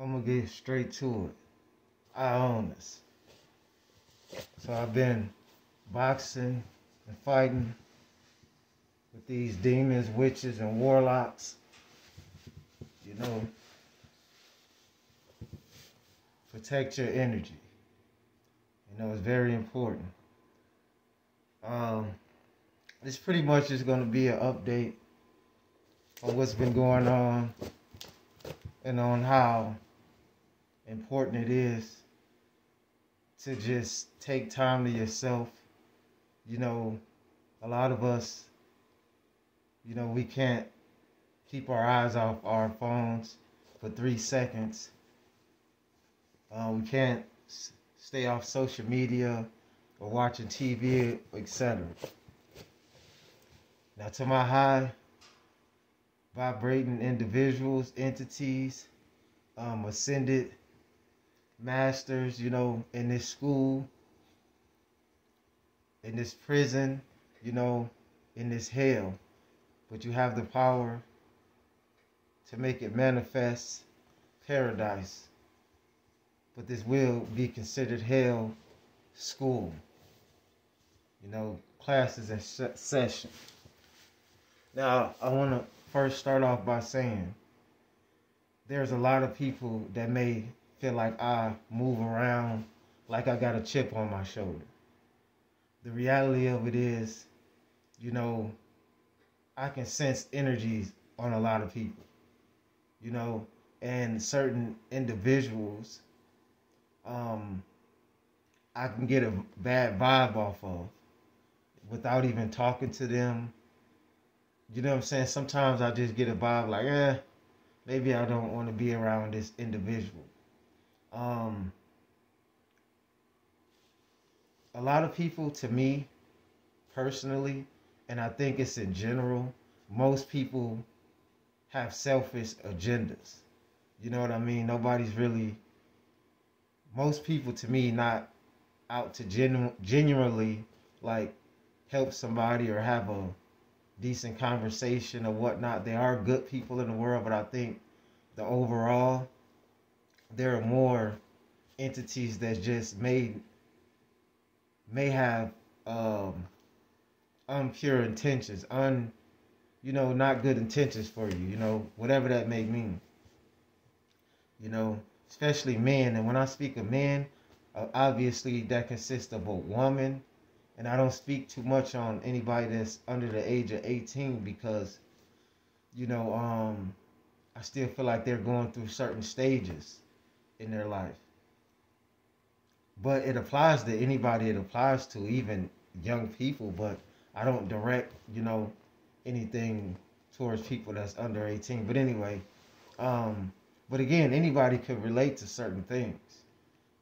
I'm gonna get straight to it. I own this. So I've been boxing and fighting with these demons, witches, and warlocks. You know, protect your energy. You know, it's very important. Um, this pretty much is going to be an update on what's been going on and on how important it is to just take time to yourself. You know, a lot of us, we can't keep our eyes off our phones for 3 seconds. We can't stay off social media or watching TV, etc. Now, to my high vibrating individuals, entities, ascended masters, in this school, in this prison, in this hell, but you have the power to make it manifest paradise. But this will be considered hell school. Classes in session. Now, I want to first start off by saying there's a lot of people that may feel like I move around like I got a chip on my shoulder. The reality of it is, I can sense energies on a lot of people, and certain individuals, I can get a bad vibe off of without even talking to them. You know what I'm saying? Sometimes I just get a vibe like, maybe I don't want to be around this individual. A lot of people, to me, personally, and I think it's in general, most people have selfish agendas. You know what I mean? Most people, to me, not out to genuinely, like, help somebody or have a decent conversation or whatnot. There are good people in the world, but I think the overall, there are more entities that just may have unpure intentions, not good intentions for you, whatever that may mean. Especially men. And when I speak of men, obviously that consists of a woman. And I don't speak too much on anybody that's under the age of 18 because, I still feel like they're going through certain stages in their life. But it applies to anybody it applies to, even young people. But I don't direct, anything towards people that's under 18. But anyway, but again, anybody could relate to certain things.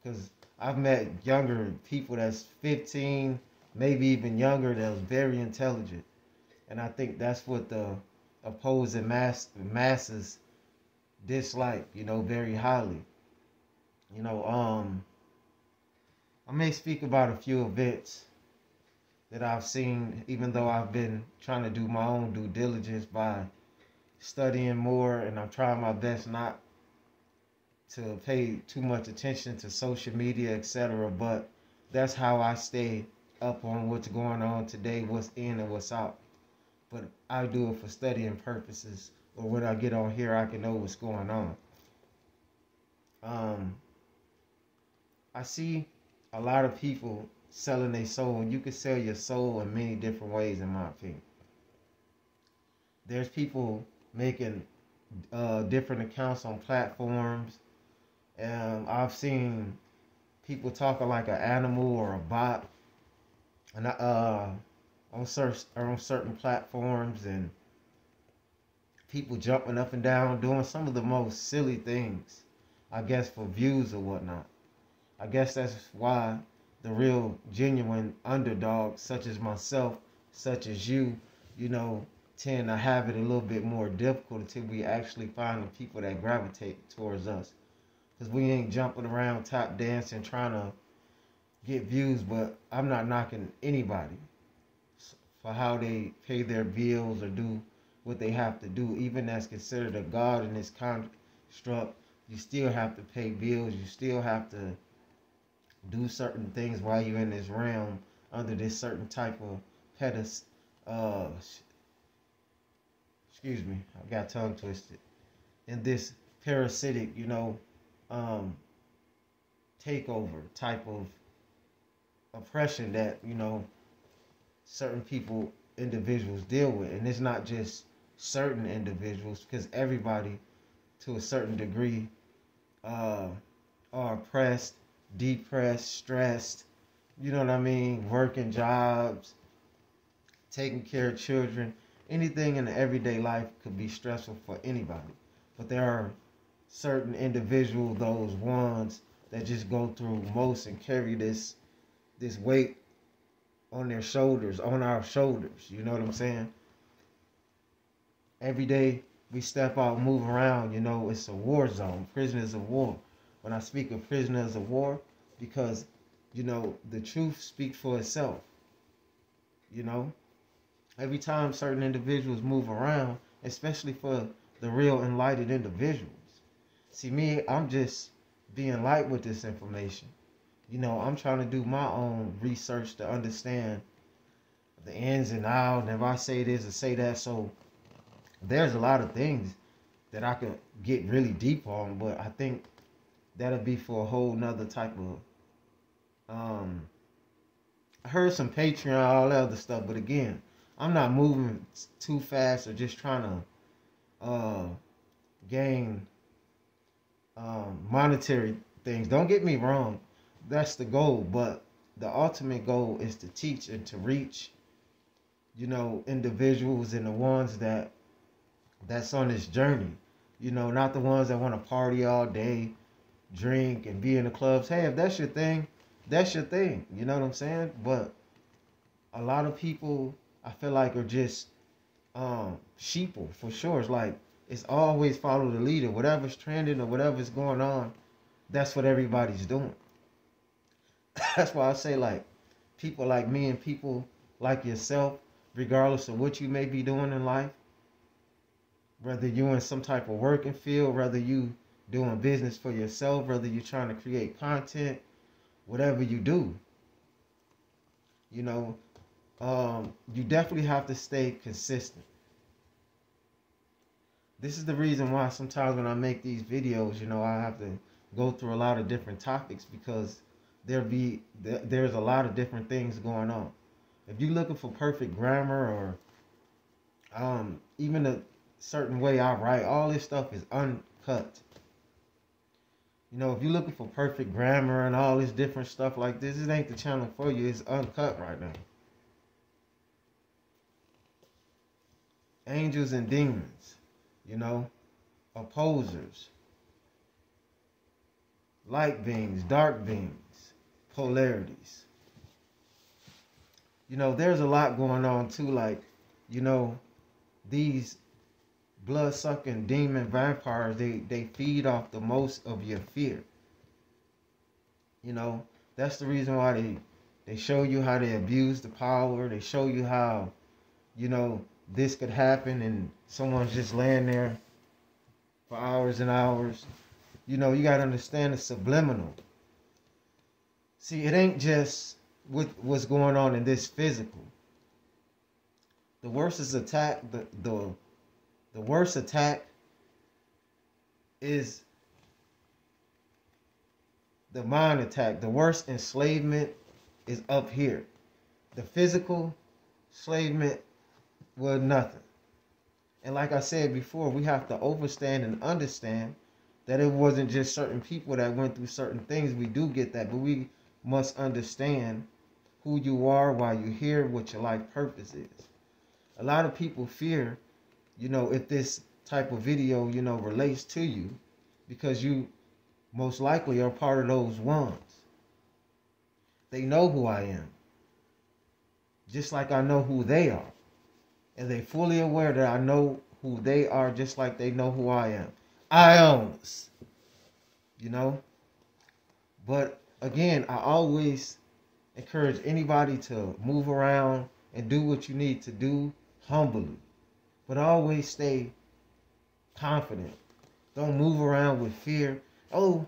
Because I've met younger people that's 15, maybe even younger, that was very intelligent. And I think that's what the opposing masses dislike, very highly. I may speak about a few events that I've seen, even though I've been trying to do my own due diligence by studying more, and I'm trying my best not to pay too much attention to social media, etc. But that's how I stay up on what's going on today, what's in and what's out. But I do it for studying purposes, or when I get on here, I can know what's going on. I see a lot of people selling their soul, and you can sell your soul in many different ways, in my opinion. There's people making different accounts on platforms. I've seen people talking like an animal or a bot, and on certain platforms, and people jumping up and down doing some of the most silly things, I guess, for views or whatnot. I guess that's why the real genuine underdogs, such as myself, such as you, tend to have it a little bit more difficult until we actually find the people that gravitate towards us. Because we ain't jumping around tap dancing trying to get views, but I'm not knocking anybody for how they pay their bills or do what they have to do. Even that's considered a god in this construct, You still have to pay bills. You still have to do certain things while you're in this realm under this certain type of pedestal. Excuse me, I got tongue twisted. In this parasitic, takeover type of oppression that, certain people, individuals deal with. And it's not just certain individuals, because everybody to a certain degree are oppressed, depressed, stressed, you know what I mean, working jobs, taking care of children. Anything in the everyday life could be stressful for anybody. But there are certain individuals, those ones that just go through most and carry this weight on their shoulders, on our shoulders. You know what I'm saying? Every day we step out, move around, it's a war zone, prisoners of war. When I speak of prisoners of war, because, the truth speaks for itself. Every time certain individuals move around, especially for the real enlightened individuals. See, me, I'm just being light with this information. I'm trying to do my own research to understand the ins and outs, and if I say this or say that. So there's a lot of things that I could get really deep on, but I think that'll be for a whole nother type of I heard some Patreon, all that other stuff, but again, I'm not moving too fast or just trying to gain monetary things. Don't get me wrong, that's the goal, but the ultimate goal is to teach and to reach, individuals and the ones that's on this journey. Not the ones that want to party all day, drink and be in the clubs. Hey, if that's your thing, that's your thing. You know what I'm saying? But a lot of people, I feel like, are just sheeple for sure. It's like it's always follow the leader. Whatever's trending or whatever's going on, that's what everybody's doing. That's why I say, like, people like me and people like yourself, regardless of what you may be doing in life, whether you're in some type of working field, whether you doing business for yourself, whether you're trying to create content, whatever you do, you definitely have to stay consistent. This is the reason why sometimes when I make these videos, I have to go through a lot of different topics, because there's a lot of different things going on. If you're looking for perfect grammar or even a certain way I write, all this stuff is uncut. If you're looking for perfect grammar and all this different stuff like this, it ain't the channel for you. It's uncut right now. Angels and demons, opposers, light beings, dark beings, polarities. There's a lot going on too, like, these blood-sucking demon vampires, they feed off the most of your fear. That's the reason why they show you how they abuse the power. They show you how, this could happen and someone's just laying there for hours and hours. You got to understand the subliminal. See, it ain't just what's going on in this physical. The worst is attack. The worst attack is the mind attack. The worst enslavement is up here. The physical enslavement was nothing. And like I said before, we have to understand and understand that it wasn't just certain people that went through certain things. We do get that, but we must understand who you are, why you're here, what your life purpose is. A lot of people fear, if this type of video, relates to you, because you most likely are part of those ones. They know who I am, just like I know who they are. And they fully aware that I know who they are, just like they know who I am. Ions, But again, I always encourage anybody to move around and do what you need to do humbly. But always stay confident. Don't move around with fear. Oh,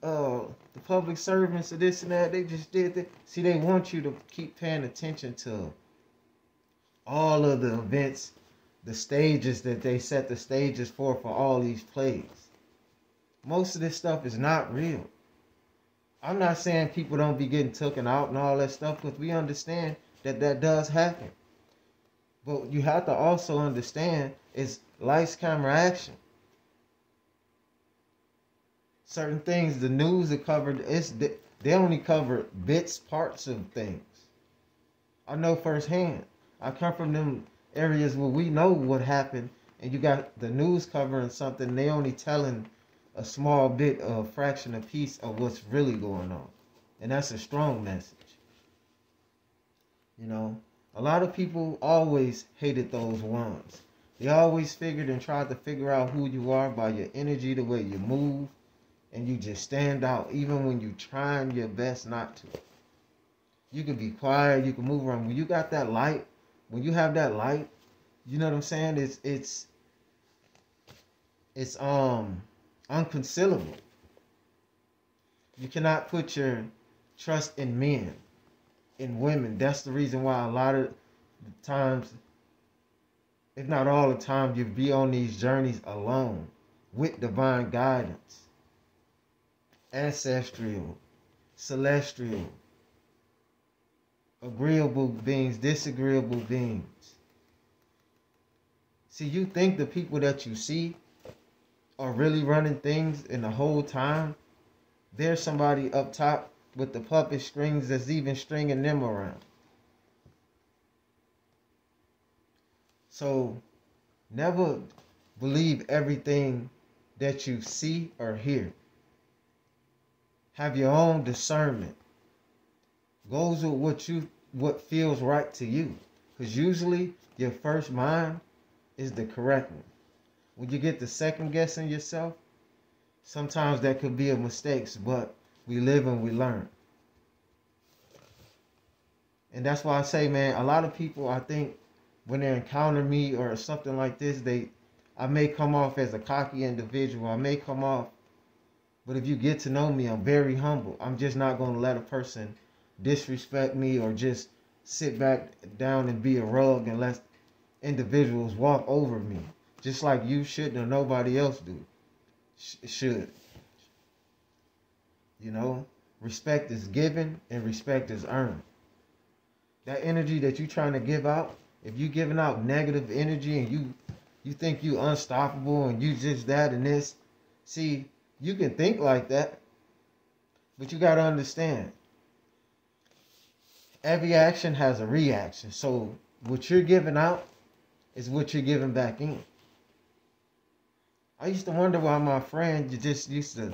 the public servants of this and that, they just did that. See, they want you to keep paying attention to all of the events, the stages that they set the stages for all these plays. Most of this stuff is not real. I'm not saying people don't be getting taken out and all that stuff, because we understand that that does happen. But you have to also understand it's lights, camera, action. Certain things, the news are covered, they only cover bits, parts of things. I know firsthand. I come from them areas where we know what happened, and you got the news covering something, they only telling a small bit, a fraction, a piece of what's really going on. And that's a strong message. You know, a lot of people always hated those ones. They always figured and tried to figure out who you are by your energy, the way you move, and you just stand out even when you're trying your best not to. You can be quiet, you can move around. When you got that light, when you have that light, you know what I'm saying? It's unconcealable. You cannot put your trust in men, in women. That's the reason why a lot of the times, if not all the time, you be on these journeys alone with divine guidance. Ancestral, celestial, agreeable beings, disagreeable beings. See, you think the people that you see are really running things, and the whole time there's somebody up top with the puppet strings that's even stringing them around. So never believe everything that you see or hear. Have your own discernment. Goes with what feels right to you. Because usually your first mind is the correct one. When you get to second guessing yourself, sometimes that could be a mistake, but we live and we learn. And that's why I say, man, a lot of people, I think, when they encounter me or something like this, I may come off as a cocky individual. I may come off, but if you get to know me, I'm very humble. I'm just not going to let a person disrespect me or just sit back down and be a rug and let individuals walk over me. Just like you shouldn't or nobody else do. Should. You know, respect is given and respect is earned. That energy that you're trying to give out, if you're giving out negative energy and you think you unstoppable and you just that and this, see, you can think like that, but you got to understand, every action has a reaction. So what you're giving out is what you're giving back in. I used to wonder why my friend just used to,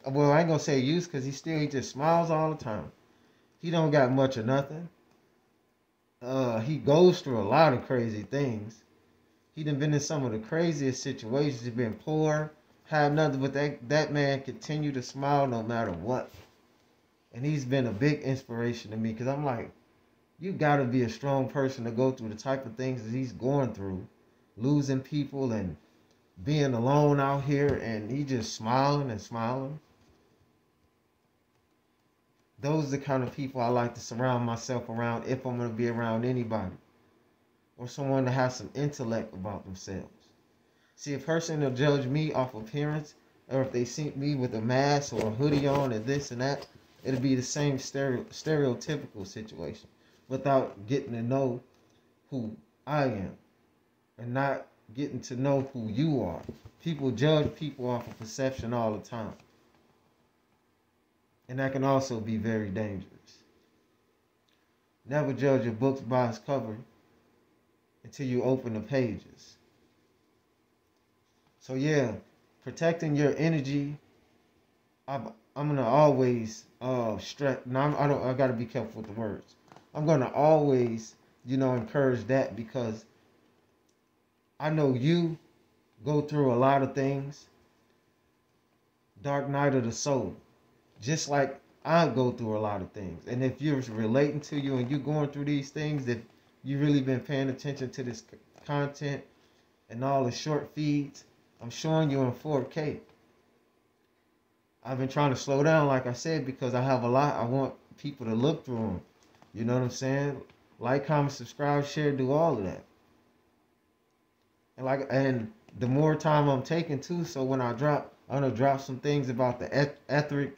well, I ain't gonna say used, because he just smiles all the time. He don't got much of nothing. He goes through a lot of crazy things. He done been in some of the craziest situations. He's been poor, had nothing, but that man continued to smile no matter what. And he's been a big inspiration to me, because I'm like, you gotta be a strong person to go through the type of things that he's going through, losing people and being alone out here, and he just smiling and smiling. Those are the kind of people I like to surround myself around if I'm going to be around anybody. Or someone that has some intellect about themselves. See, a person will judge me off appearance, or if they see me with a mask or a hoodie on and this and that, it'll be the same stereotypical situation without getting to know who I am and not getting to know who you are. People judge people off of perception all the time. And that can also be very dangerous. Never judge a book by its cover until you open the pages. So yeah, protecting your energy, I'm gonna always stress. Now I gotta be careful with the words. I'm gonna always, encourage that, because I know you go through a lot of things. Dark night of the soul. Just like I go through a lot of things. And if you're relating to you and you're going through these things, if you've really been paying attention to this content and all the short feeds, I'm showing you in 4K. I've been trying to slow down, like I said, because I have a lot. I want people to look through them. You know what I'm saying? Like, comment, subscribe, share, do all of that. And the more time I'm taking too, so when I'm gonna drop some things about the etheric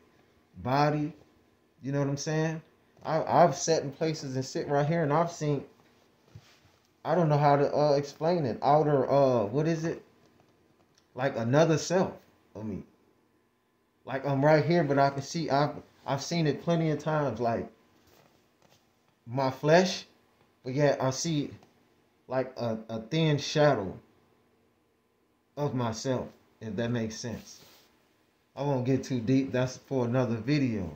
body. You know what I'm saying? I've sat in places and sitting right here, and I've seen. I don't know how to explain it. Outer, what is it? Like another self of me. Like I'm right here, but I can see. I've seen it plenty of times. Like my flesh, but yet I see like a thin shadow of myself, if that makes sense. I won't get too deep. That's for another video.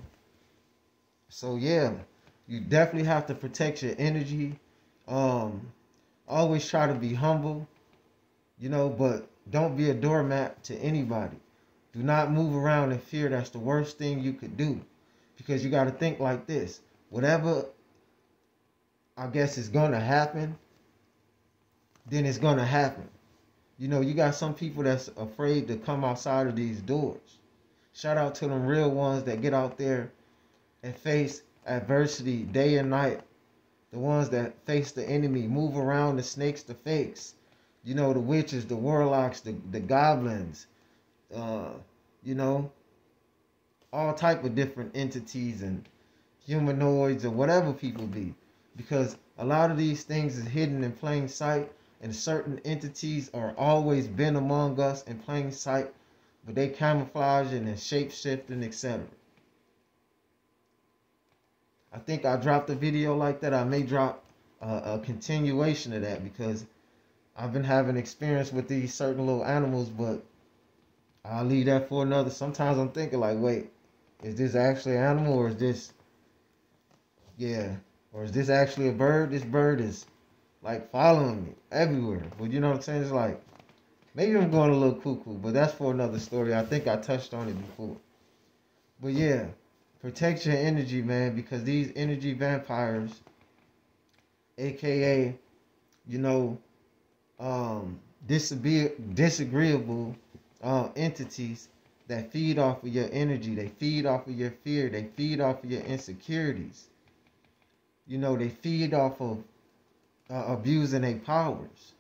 So yeah, you definitely have to protect your energy. Always try to be humble, you know, but don't be a doormat to anybody. Do not move around in fear. That's the worst thing you could do, because you got to think like this. Whatever I guess is going to happen, then it's going to happen. You know, you got some people that's afraid to come outside of these doors. Shout out to them real ones that get out there and face adversity day and night. The ones that face the enemy, move around the snakes, the fakes. You know, the witches, the warlocks, the goblins. You know, all type of different entities and humanoids or whatever people be. Because a lot of these things is hidden in plain sight, and certain entities are always been among us in plain sight, but they camouflaging and shape-shifting, etc. I think I dropped a video like that. I may drop a continuation of that, because I've been having experience with these certain little animals, but I'll leave that for another. Sometimes I'm thinking like, wait, is this actually an animal, or is this, yeah, or is this actually a bird? This bird is like following me everywhere. But you know what I'm saying? It's like, maybe I'm going a little cuckoo, but that's for another story. I think I touched on it before. But yeah, protect your energy, man, because these energy vampires, aka, you know, disagreeable entities that feed off of your energy, they feed off of your fear, they feed off of your insecurities. You know, they feed off of abusing their powers.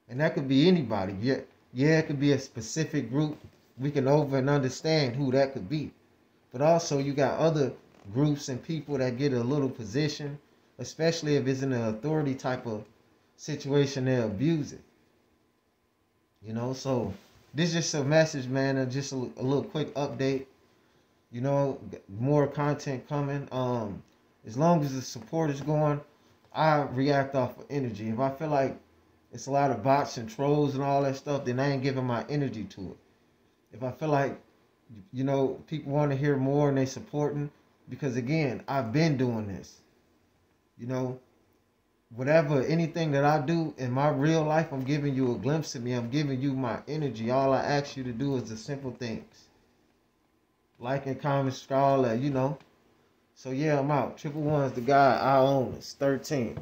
And that could be anybody. Yeah, it could be a specific group. We can over and understand who that could be. But also you got other groups and people that get a little position, especially if it's in an authority type of situation, they abuse it. You know, so this is just a message, man, and just a little quick update. You know, more content coming. As long as the support is going, I react off of energy. If I feel like it's a lot of bots and trolls and all that stuff, then I ain't giving my energy to it. If I feel like, you know, people want to hear more and they supporting, because again, I've been doing this. You know, whatever, anything that I do in my real life, I'm giving you a glimpse of me. I'm giving you my energy. All I ask you to do is the simple things. Like and comment, scroll, you know. So yeah, I'm out. 111's the guy I own. It's 13.